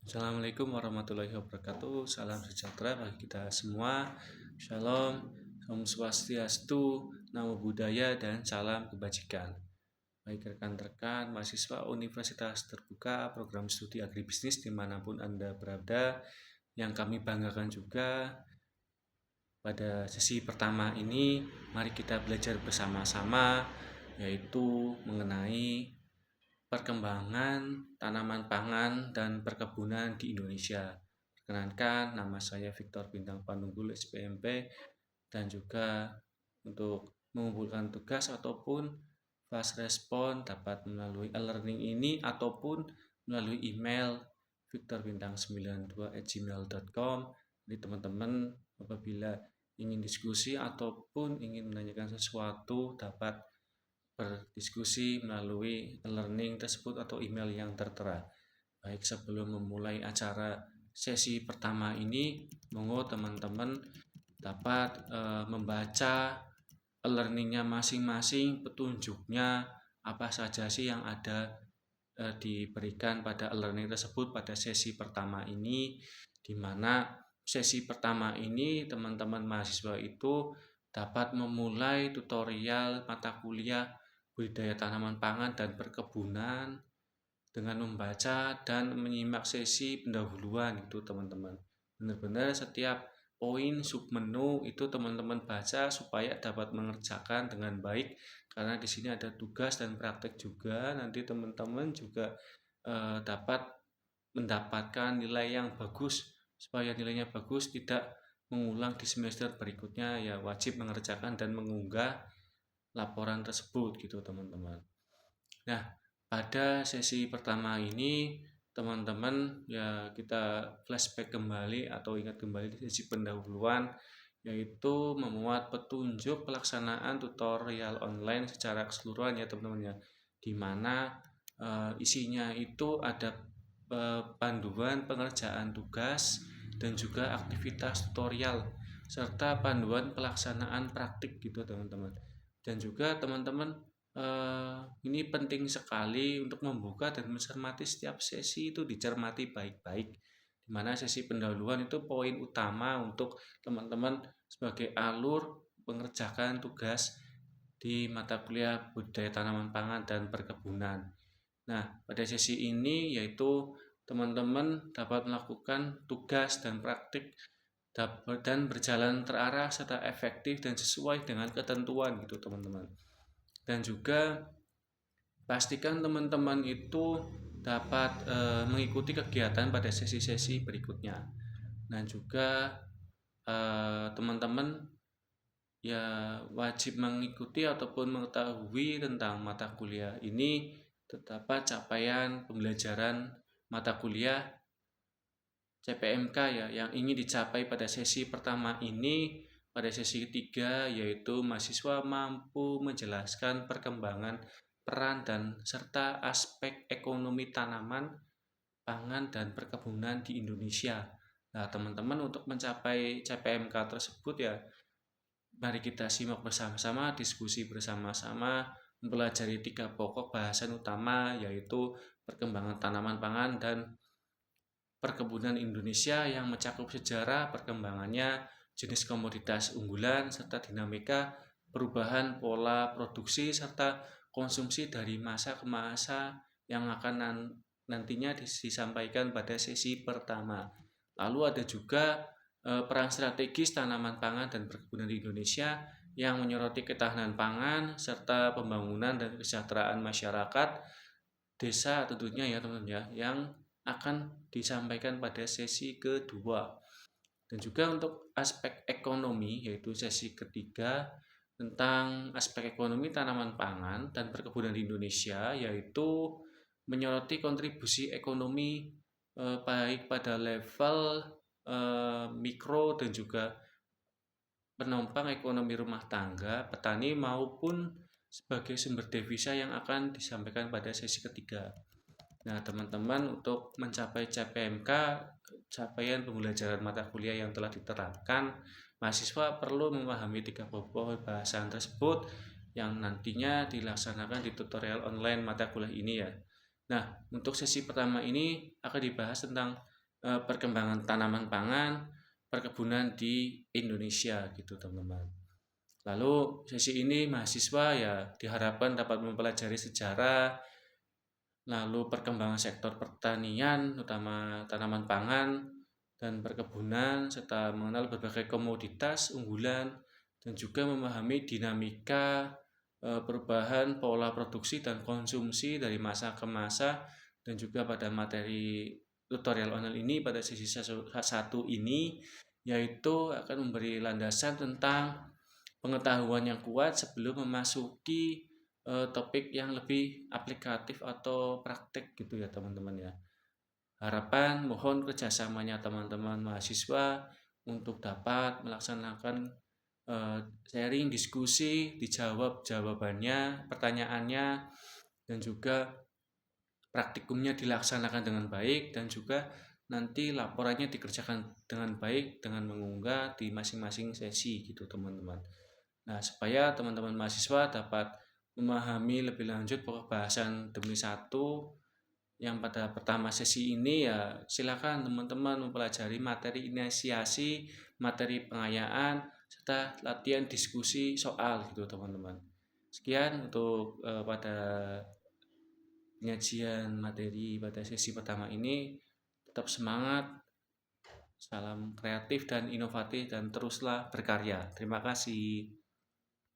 Assalamualaikum warahmatullahi wabarakatuh. Salam sejahtera bagi kita semua. Shalom, Om Swastiastu, Namo Buddhaya, dan salam kebajikan. Baik rekan-rekan mahasiswa Universitas Terbuka Program Studi Agribisnis dimanapun Anda berada, yang kami banggakan juga pada sesi pertama ini, mari kita belajar bersama-sama, yaitu mengenai perkembangan tanaman pangan dan perkebunan di Indonesia. Perkenalkan, nama saya Victor Bintang Panunggul SPMP, dan juga untuk mengumpulkan tugas ataupun fast respon dapat melalui e-learning ini ataupun melalui email victorbintang92@gmail.com. Jadi teman-teman apabila ingin diskusi ataupun ingin menanyakan sesuatu dapat berdiskusi melalui learning tersebut atau email yang tertera. Baik, sebelum memulai acara sesi pertama ini, monggo teman-teman dapat membaca learningnya masing-masing, petunjuknya apa saja sih yang ada diberikan pada learning tersebut pada sesi pertama ini, di mana sesi pertama ini teman-teman mahasiswa itu dapat memulai tutorial mata kuliah budidaya tanaman pangan dan perkebunan dengan membaca dan menyimak sesi pendahuluan itu teman-teman. Benar-benar setiap poin submenu itu teman-teman baca supaya dapat mengerjakan dengan baik, karena di sini ada tugas dan praktek juga. Nanti teman-teman juga dapat mendapatkan nilai yang bagus. Supaya nilainya bagus tidak mengulang di semester berikutnya, ya wajib mengerjakan dan mengunggah laporan tersebut gitu teman-teman. Nah, pada sesi pertama ini teman-teman ya kita flashback kembali atau ingat kembali di sesi pendahuluan, yaitu memuat petunjuk pelaksanaan tutorial online secara keseluruhan ya teman-teman ya, di mana isinya itu ada panduan pengerjaan tugas dan juga aktivitas tutorial serta panduan pelaksanaan praktik gitu teman-teman. Dan juga teman-teman ini penting sekali untuk membuka dan mencermati setiap sesi itu dicermati baik-baik. Di mana sesi pendahuluan itu poin utama untuk teman-teman sebagai alur mengerjakan tugas di mata kuliah budidaya tanaman pangan dan perkebunan. Nah, pada sesi ini yaitu teman-teman dapat melakukan tugas dan praktik dan berjalan terarah serta efektif dan sesuai dengan ketentuan gitu teman-teman. Dan juga pastikan teman-teman itu dapat mengikuti kegiatan pada sesi-sesi berikutnya. Dan juga teman-teman ya wajib mengikuti ataupun mengetahui tentang mata kuliah ini terdapat capaian pembelajaran mata kuliah CPMK ya yang ingin dicapai pada sesi pertama ini. Pada sesi ketiga yaitu mahasiswa mampu menjelaskan perkembangan peran dan serta aspek ekonomi tanaman, pangan, dan perkebunan di Indonesia. Nah teman-teman, untuk mencapai CPMK tersebut ya mari kita simak bersama-sama, diskusi bersama-sama, mempelajari 3 pokok bahasan utama yaitu perkembangan tanaman pangan dan perkebunan Indonesia yang mencakup sejarah perkembangannya, jenis komoditas unggulan, serta dinamika perubahan pola produksi serta konsumsi dari masa ke masa yang akan nantinya disampaikan pada sesi pertama. Lalu ada juga peran strategis tanaman pangan dan perkebunan di Indonesia yang menyoroti ketahanan pangan serta pembangunan dan kesejahteraan masyarakat desa tentunya ya teman-teman ya, yang akan disampaikan pada sesi kedua. Dan juga untuk aspek ekonomi yaitu sesi ketiga tentang aspek ekonomi tanaman pangan dan perkebunan di Indonesia, yaitu menyoroti kontribusi ekonomi baik pada level mikro dan juga penopang ekonomi rumah tangga, petani maupun sebagai sumber devisa yang akan disampaikan pada sesi ketiga. Nah, teman-teman, untuk mencapai CPMK, capaian pembelajaran mata kuliah yang telah diterapkan, mahasiswa perlu memahami 3 pokok bahasan tersebut yang nantinya dilaksanakan di tutorial online mata kuliah ini ya. Nah, untuk sesi pertama ini akan dibahas tentang perkembangan tanaman pangan, perkebunan di Indonesia gitu teman-teman. Lalu sesi ini mahasiswa ya diharapkan dapat mempelajari sejarah, lalu perkembangan sektor pertanian, terutama tanaman pangan dan perkebunan, serta mengenal berbagai komoditas unggulan dan juga memahami dinamika perubahan pola produksi dan konsumsi dari masa ke masa, dan juga pada materi tutorial online ini pada sesi satu ini yaitu akan memberi landasan tentang pengetahuan yang kuat sebelum memasuki topik yang lebih aplikatif atau praktek gitu ya teman-teman ya. Harapan mohon kerjasamanya teman-teman mahasiswa untuk dapat melaksanakan sharing, diskusi, dijawab jawabannya, pertanyaannya, dan juga praktikumnya dilaksanakan dengan baik, dan juga nanti laporannya dikerjakan dengan baik dengan mengunggah di masing-masing sesi gitu teman-teman. Nah, supaya teman-teman mahasiswa dapat memahami lebih lanjut bahasan demi satu yang pada pertama sesi ini, ya silakan teman-teman mempelajari materi inisiasi, materi pengayaan, serta latihan diskusi soal gitu teman-teman. Sekian untuk pada penyajian materi pada sesi pertama ini. Tetap semangat, salam kreatif dan inovatif, dan teruslah berkarya. Terima kasih.